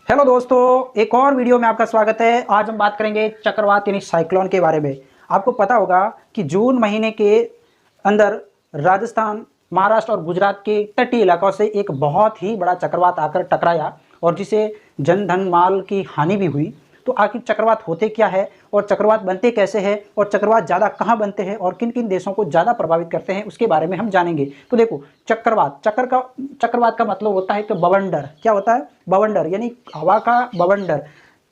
Hello दोस्तों, एक और वीडियो में आपका स्वागत है। आज हम बात करेंगे चक्रवात यानी साइक्लोन के बारे में। आपको पता होगा कि जून महीने के अंदर राजस्थान, महाराष्ट्र और गुजरात के तटीय इलाकों से एक बहुत ही बड़ा चक्रवात आकर टकराया और जिसे जन धन माल की हानि भी हुई। तो आखिर चक्रवात होते क्या है और चक्रवात बनते कैसे हैं और चक्रवात ज़्यादा कहाँ बनते हैं और किन किन देशों को ज़्यादा प्रभावित करते हैं, उसके बारे में हम जानेंगे। तो देखो, चक्रवात का मतलब होता है कि बवंडर। क्या होता है? बवंडर यानी हवा का बवंडर।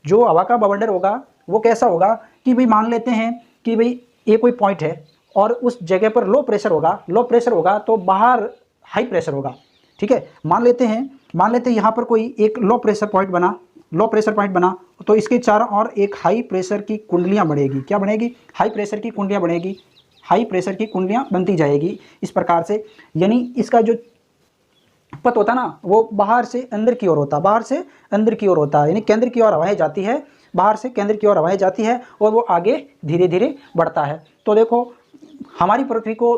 जो हवा का बवंडर होगा वो कैसा होगा कि भाई मान लेते हैं कि भाई ये कोई पॉइंट है और उस जगह पर लो प्रेशर होगा तो बाहर हाई प्रेशर होगा। ठीक है, मान लेते हैं यहाँ पर कोई एक लो प्रेशर पॉइंट बना तो इसके चारों ओर एक हाई प्रेशर की कुंडलियाँ बढ़ेगी। क्या बनेगी? हाई प्रेशर की कुंडलियाँ बनेगी। हाई प्रेशर की कुंडलियाँ बनती जाएगी इस प्रकार से। यानी इसका जो पथ होता ना वो बाहर से अंदर की ओर होता है, यानी केंद्र की ओर हवाएं जाती है, बाहर से केंद्र की ओर हवाएं जाती है और वो आगे धीरे धीरे बढ़ता है। तो देखो, हमारी पृथ्वी को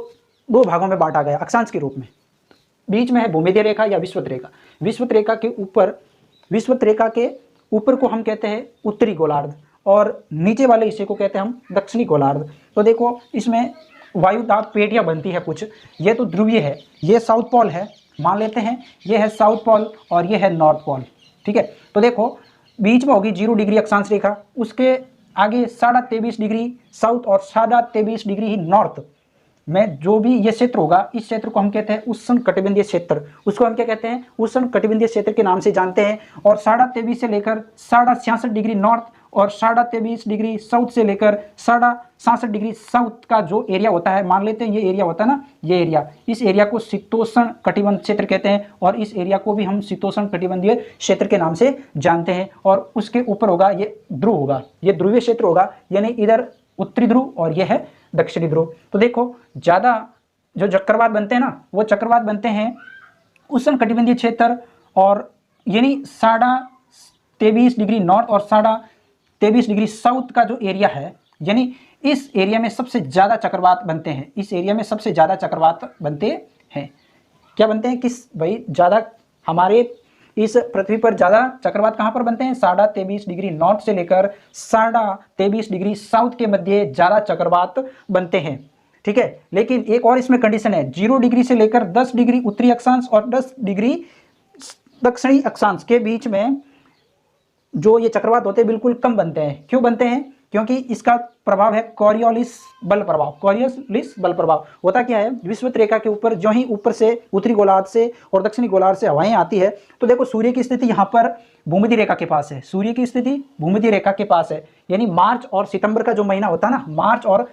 दो भागों में बांटा गया अक्षांश के रूप में। बीच में है भूमध्य रेखा या विषुवत रेखा। विषुवत रेखा के ऊपर को हम कहते हैं उत्तरी गोलार्ध और नीचे वाले हिस्से को कहते हैं हम दक्षिणी गोलार्ध। तो देखो, इसमें वायु दाब पेटियाँ बनती है कुछ। ये तो ध्रुवीय है, ये साउथ पोल है, मान लेते हैं ये है साउथ पोल और ये है नॉर्थ पोल। ठीक है, तो देखो बीच में होगी 0 डिग्री अक्षांश रेखा, उसके आगे 23.5 डिग्री साउथ और 23.5 डिग्री ही नॉर्थ में जो भी ये क्षेत्र होगा, इस क्षेत्र को हम कहते हैं उष्ण कटिबंधीय क्षेत्र। उसको हम क्या कहते हैं? उष्ण कटिबंधीय क्षेत्र के नाम से जानते हैं। और 23.5 से लेकर 66.5 डिग्री नॉर्थ और 23.5 डिग्री साउथ से लेकर 66 डिग्री साउथ का जो एरिया होता है, मान लेते हैं ये एरिया होता है ना, ये एरिया, इस एरिया को शीतोष्ण कटिबंध क्षेत्र कहते हैं और इस एरिया को भी हम शीतोष्ण कटिबंधीय क्षेत्र के नाम से जानते हैं। और उसके ऊपर होगा ये ध्रुव होगा, ये ध्रुवीय क्षेत्र होगा, यानी इधर उत्तरी ध्रुव और यह है दक्षिणी ध्रुव। तो देखो, ज़्यादा जो चक्रवात बनते हैं ना, वो चक्रवात बनते हैं उष्ण कटिबंधीय क्षेत्र और यानी 23.5 डिग्री नॉर्थ और 23.5 डिग्री साउथ का जो एरिया है, यानी इस एरिया में सबसे ज़्यादा चक्रवात बनते हैं। इस एरिया में सबसे ज़्यादा चक्रवात बनते हैं। क्या बनते हैं? किस भाई ज़्यादा हमारे इस पृथ्वी पर ज़्यादा चक्रवात कहाँ पर बनते हैं? 23.5 डिग्री नॉर्थ से लेकर 23.5 डिग्री साउथ के मध्य ज़्यादा चक्रवात बनते हैं। ठीक है, लेकिन एक और इसमें कंडीशन है, 0 डिग्री से लेकर 10 डिग्री उत्तरी अक्षांश और 10 डिग्री दक्षिणी अक्षांश के बीच में जो ये चक्रवात होते हैं बिल्कुल कम बनते हैं। क्यों बनते हैं? क्योंकि इसका प्रभाव है कॉरियोलिस बल प्रभाव। कॉरियोलिस बल प्रभाव होता क्या है? विषुवत रेखा के ऊपर जो ही ऊपर से उत्तरी गोलार्ध से और दक्षिणी गोलार्ध से हवाएं आती है, तो देखो सूर्य की स्थिति यहाँ पर भूमध्य रेखा के पास है। सूर्य की स्थिति भूमध्य रेखा के पास है, यानी मार्च और सितंबर का जो महीना होता है ना, मार्च और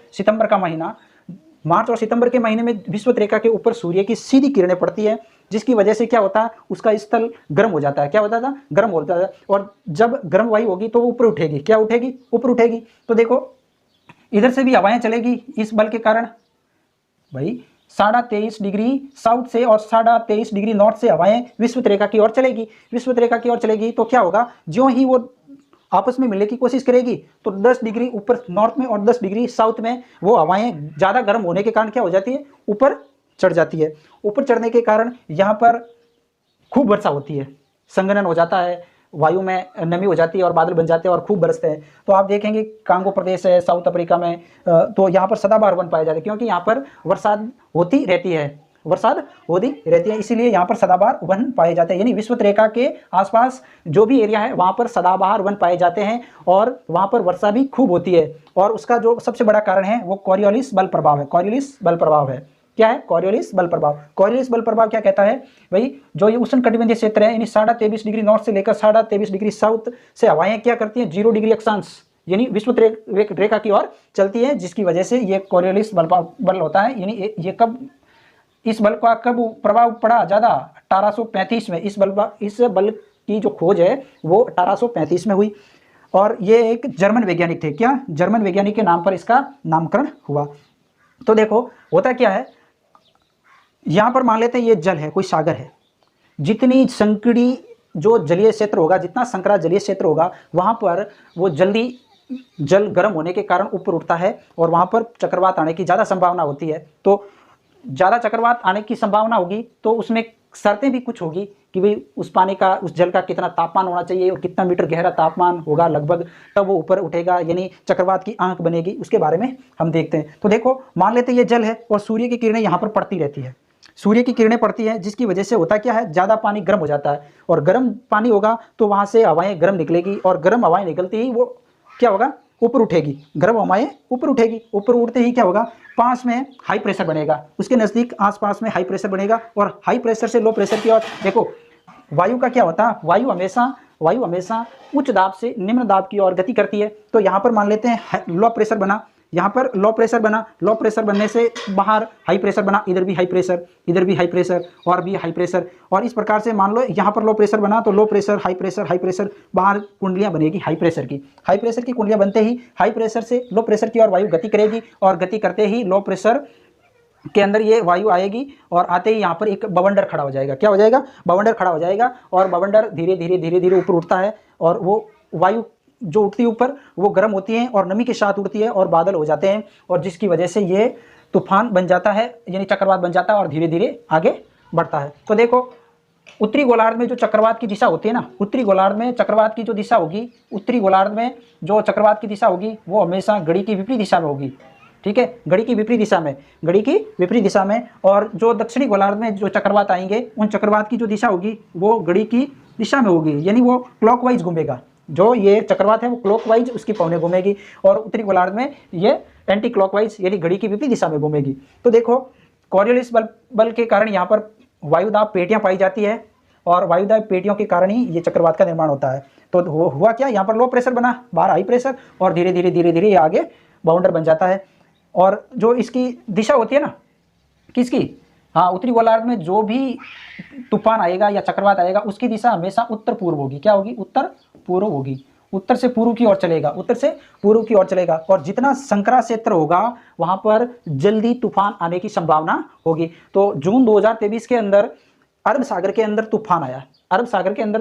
सितंबर के महीने में विषुवत रेखा के ऊपर सूर्य की सीधी किरणें पड़ती है, जिसकी वजह से क्या होता है, उसका स्थल गर्म हो जाता है। क्या होता था? गर्म होता है। और जब गर्म वायु होगी तो वो ऊपर उठेगी। क्या उठेगी? ऊपर उठेगी। तो देखो, इधर से भी हवाएं चलेगी इस बल के कारण। भाई 23.5 डिग्री साउथ से और 23.5 डिग्री नॉर्थ से हवाएं विषुवत रेखा की ओर चलेगी। तो क्या होगा? ज्यों ही वो आपस में मिलने की कोशिश करेगी तो 10 डिग्री ऊपर नॉर्थ में और 10 डिग्री साउथ में वो हवाएं ज़्यादा गर्म होने के कारण क्या हो जाती है? ऊपर चढ़ जाती है। ऊपर चढ़ने के कारण यहाँ पर खूब वर्षा होती है, संघनन हो जाता है, वायु में नमी हो जाती है और बादल बन जाते हैं और खूब बरसते हैं। तो आप देखेंगे कांगो प्रदेश है साउथ अफ्रीका में, तो यहाँ पर सदाबहार वन पाए जाते हैं, क्योंकि यहाँ पर बरसात होती रहती है, इसीलिए यहाँ पर सदाबहार वन पाए जाते हैं। यानी विषुवत रेखा के आसपास जो भी एरिया है वहाँ पर सदाबहार वन पाए जाते हैं और वहाँ पर वर्षा भी खूब होती है। और उसका जो सबसे बड़ा कारण है वो कॉरियोलिस बल प्रभाव है। क्या है? कॉरियोलिस बल प्रभाव क्या कहता है भाई? जो ये उष्ण कटिबंधीय क्षेत्र है, यानी 23.5 डिग्री नॉर्थ से लेकर 23.5 डिग्री साउथ से हवाएं क्या करती हैं? 0 डिग्री अक्षांश यानी विषुवत रेखा की ओर चलती है, जिसकी वजह से ये कॉरियोलिस बल होता है। यानी ये कब, इस बल का कब प्रभाव पड़ा ज़्यादा? 1835 में। इस बल की जो खोज है वो 1835 में हुई और ये एक जर्मन वैज्ञानिक थे। क्या? जर्मन वैज्ञानिक के नाम पर इसका नामकरण हुआ। तो देखो होता क्या है, यहाँ पर मान लेते हैं ये जल है, कोई सागर है, जितनी संकड़ी जो जलीय क्षेत्र होगा, जितना संकरा जलीय क्षेत्र होगा, वहाँ पर वो जल्दी जल गर्म होने के कारण ऊपर उठता है और वहाँ पर चक्रवात आने की ज़्यादा संभावना होती है। तो ज़्यादा चक्रवात आने की संभावना होगी तो उसमें शर्तें भी कुछ होगी कि भाई उस पानी का, उस जल का कितना तापमान होना चाहिए और कितना मीटर गहरा तापमान होगा लगभग, तब वो ऊपर उठेगा, यानी चक्रवात की आंख बनेगी, उसके बारे में हम देखते हैं। तो देखो मान लेते हैं ये जल है और सूर्य की किरणें यहाँ पर पड़ती रहती है, सूर्य की किरणें पड़ती हैं, जिसकी वजह से होता क्या है, ज़्यादा पानी गर्म हो जाता है, और गर्म पानी होगा तो वहाँ से हवाएं गर्म निकलेगी, और गर्म हवाएं निकलती ही वो क्या होगा, ऊपर उठेगी, गर्म हवाएं ऊपर उठेगी, ऊपर उठते ही क्या होगा, पास में हाई प्रेशर बनेगा, उसके नज़दीक आसपास में हाई प्रेशर बनेगा, और हाई प्रेशर से लो प्रेशर की ओर। देखो वायु का क्या होता है, वायु हमेशा उच्च दाब से निम्न दाब की ओर गति करती है। तो यहाँ पर मान लेते हैं लो प्रेशर बना, यहाँ पर लो प्रेशर बना, लो प्रेशर बनने से बाहर हाई प्रेशर बना, इधर भी हाई प्रेशर, इधर भी हाई प्रेशर, और भी हाई प्रेशर, और इस प्रकार से मान लो यहाँ पर लो प्रेशर बना तो लो प्रेशर, हाई प्रेशर, बाहर कुंडलियाँ बनेगी हाई प्रेशर की कुंडलियाँ बनते ही हाई प्रेशर से लो प्रेशर की ओर वायु गति करेगी, और गति करते ही लो प्रेशर के अंदर ये वायु आएगी, और आते ही यहाँ पर एक बवंडर खड़ा हो जाएगा। क्या हो जाएगा, बवंडर खड़ा हो जाएगा, और बवंडर धीरे धीरे ऊपर उठता है, और वो वायु जो उठती है ऊपर वो गर्म होती है और नमी के साथ उड़ती है और बादल हो जाते हैं, और जिसकी वजह से ये तूफान बन जाता है, यानी चक्रवात बन जाता है, और धीरे धीरे आगे बढ़ता है। तो देखो उत्तरी गोलार्ध में जो चक्रवात की दिशा होती है ना, उत्तरी गोलार्ध में चक्रवात की जो दिशा होगी, उत्तरी गोलार्ध में जो चक्रवात की दिशा होगी वो हमेशा घड़ी की विपरीत दिशा में होगी। ठीक है, घड़ी की विपरीत दिशा में, और जो दक्षिणी गोलार्ध में जो चक्रवात आएंगे उन चक्रवात की जो दिशा होगी वो घड़ी की दिशा में होगी, यानी वो क्लॉकवाइज घूमेगा। जो ये चक्रवात है वो क्लॉकवाइज उसकी पौने घूमेगी, और उत्तरी गोलार्ध में ये एंटी क्लॉकवाइज यानी घड़ी की विपरीत दिशा में घूमेगी। तो देखो कॉरियोलिस बल के कारण यहाँ पर वायुदाब पेटियाँ पाई जाती है, और वायुदाब पेटियों के कारण ही ये चक्रवात का निर्माण होता है। तो हुआ क्या, यहाँ पर लो प्रेशर बना, बाहर हाई प्रेशर, और धीरे धीरे ये आगे बाउंडर बन जाता है। और जो इसकी दिशा होती है ना, किसकी, हाँ उत्तरी गोलार्ध में जो भी तूफान आएगा या चक्रवात आएगा उसकी दिशा हमेशा उत्तर पूर्व होगी। क्या होगी, उत्तर पूर्व होगी, उत्तर से पूर्व की ओर चलेगा, और जितना संकरा क्षेत्र होगा वहां पर जल्दी तूफान आने की संभावना होगी। तो जून 2023 के अंदर अरब सागर के अंदर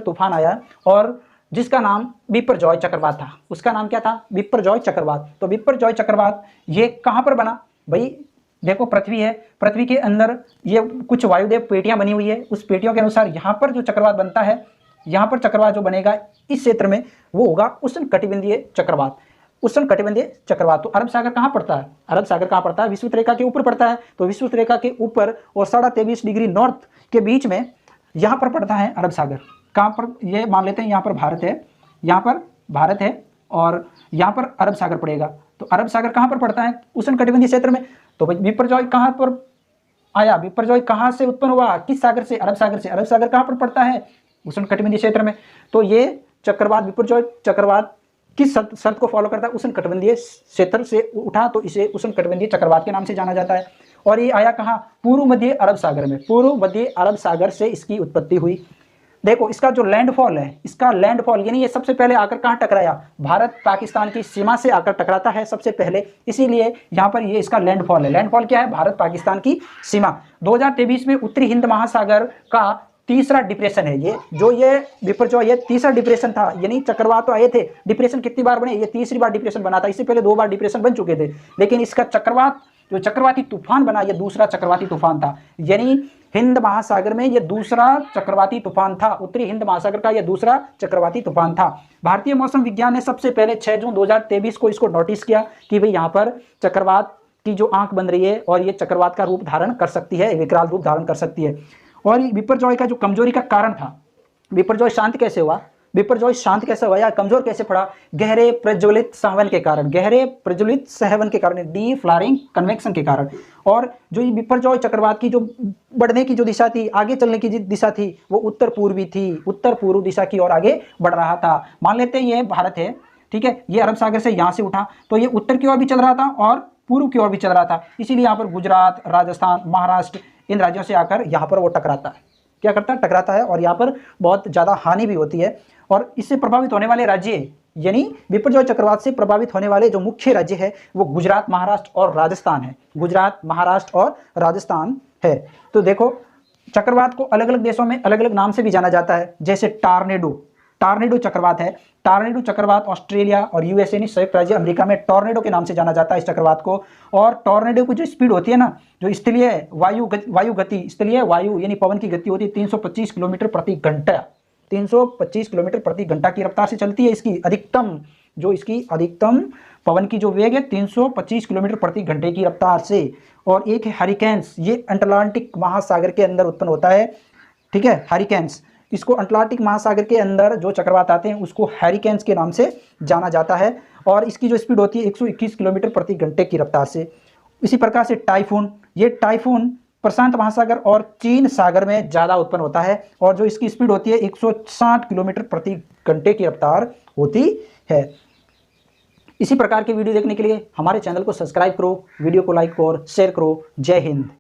तूफान आया, और जिसका नाम बिपरजॉय चक्रवात था। उसका नाम क्या था, बिपरजॉय चक्रवात। तो बिपरजॉय चक्रवात ये कहाँ पर बना भाई, देखो पृथ्वी है, पृथ्वी के अंदर ये कुछ वायुदेव पेटियां बनी हुई है, उस पेटियों के अनुसार यहाँ पर जो चक्रवात बनता है, यहाँ पर चक्रवात जो बनेगा इस क्षेत्र में वो होगा उष्णकटिबंधीय चक्रवात। तो अरब सागर कहाँ पड़ता है, विषुवत रेखा के ऊपर पड़ता है। तो विषुवत रेखा के ऊपर और 23.5 डिग्री नॉर्थ के बीच में यहाँ पर पड़ता है अरब सागर। कहाँ पर, ये मान लेते हैं यहाँ पर भारत है, और यहाँ पर अरब सागर पड़ेगा। तो अरब सागर कहाँ पर पड़ता है, उष्णकटिबंधीय क्षेत्र में। तो भाई बिपरजॉय कहाँ पर आया, बिपरजॉय कहाँ से उत्पन्न हुआ, किस सागर से, अरब सागर से। अरब सागर कहाँ पर पड़ता है, उष्णकटिबंधीय क्षेत्र में। तो ये चक्रवात, बिपरजॉय चक्रवात किस शर्त को फॉलो करता है, उष्णकटिबंधीय क्षेत्र से उठा, तो इसे उष्णकटिबंधीय चक्रवात के नाम से जाना जाता है। और ये आया कहाँ, पूर्व मध्य अरब सागर से इसकी उत्पत्ति हुई। देखो इसका जो लैंडफॉल है, यानी ये सबसे पहले आकर कहाँ टकराया, भारत पाकिस्तान की सीमा से आकर टकराता है सबसे पहले, इसीलिए यहाँ पर ये इसका लैंडफॉल है। लैंडफॉल क्या है, भारत पाकिस्तान की सीमा। 2023 में उत्तरी हिंद महासागर का तीसरा डिप्रेशन है ये, जो ये बिपरजॉय ये तीसरा डिप्रेशन था, यानी चक्रवात तो आए थे, डिप्रेशन कितनी बार बने, ये तीसरी बार डिप्रेशन बना था। इससे पहले 2 बार डिप्रेशन बन चुके थे, लेकिन इसका चक्रवात जो चक्रवाती तूफान बना ये दूसरा चक्रवाती तूफान था, यानी हिंद महासागर में ये दूसरा चक्रवाती तूफान था, उत्तरी हिंद महासागर का ये दूसरा चक्रवाती तूफान था। भारतीय मौसम विज्ञान ने सबसे पहले 6 जून 2023 को इसको नोटिस किया कि भाई यहाँ पर चक्रवात की जो आंख बन रही है और ये चक्रवात का रूप धारण कर सकती है, विकराल रूप धारण कर सकती है। और बिपरजॉय का जो कमजोरी का कारण था, बिपरजॉय शांत कैसे हुआ या कमजोर कैसे पड़ा, गहरे प्रज्वलित संवहन के कारण, डी फ्लारिंग कन्वेक्शन के कारण। और जो ये बिपरजॉय चक्रवात की जो बढ़ने की जो दिशा थी, आगे चलने की दिशा थी, वो उत्तर पूर्व दिशा की ओर आगे बढ़ रहा था। मान लेते हैं ये भारत है, ठीक है, ये अरब सागर से यहाँ से उठा तो ये उत्तर की ओर भी चल रहा था और पूर्व की ओर भी चल रहा था, इसीलिए यहाँ पर गुजरात, राजस्थान, महाराष्ट्र इन राज्यों से आकर यहाँ पर वो टकराता है, और यहाँ पर बहुत ज़्यादा हानि भी होती है। और इससे प्रभावित होने वाले राज्य, यानी बिपरजॉय चक्रवात से प्रभावित होने वाले जो मुख्य राज्य है वो गुजरात, महाराष्ट्र और राजस्थान है। तो देखो चक्रवात को अलग अलग देशों में अलग अलग नाम से भी जाना जाता है, जैसे टार्नेडो, टॉर्नेडो चक्रवात है। टॉर्नेडो चक्रवात ऑस्ट्रेलिया और यूएसए यानी संयुक्त राज्य अमेरिका में टॉर्नेडो के नाम से जाना जाता है इस चक्रवात को। और टॉर्नेडो की जो स्पीड होती है ना, जो स्थलीय वायु गति, स्थलीय वायु यानी पवन की गति होती है 325 किलोमीटर प्रति घंटा। 325 किलोमीटर प्रति घंटा की रफ्तार से चलती है। इसकी अधिकतम पवन की जो वेग है 325 किलोमीटर प्रति घंटे की रफ्तार से। और एक है हरिकेन्स, ये अटलांटिक महासागर के अंदर उत्पन्न होता है। ठीक है, हरिकेन्स, इसको अटलांटिक महासागर के अंदर जो चक्रवात आते हैं उसको हरिकेन्स के नाम से जाना जाता है। और इसकी जो स्पीड होती है 121 किलोमीटर प्रति घंटे की रफ्तार से। इसी प्रकार से टाइफून, ये टाइफून प्रशांत महासागर और चीन सागर में ज़्यादा उत्पन्न होता है और जो इसकी स्पीड होती है 160 किलोमीटर प्रति घंटे की रफ्तार होती है। इसी प्रकार के वीडियो देखने के लिए हमारे चैनल को सब्सक्राइब करो, वीडियो को लाइक और शेयर करो। जय हिंद।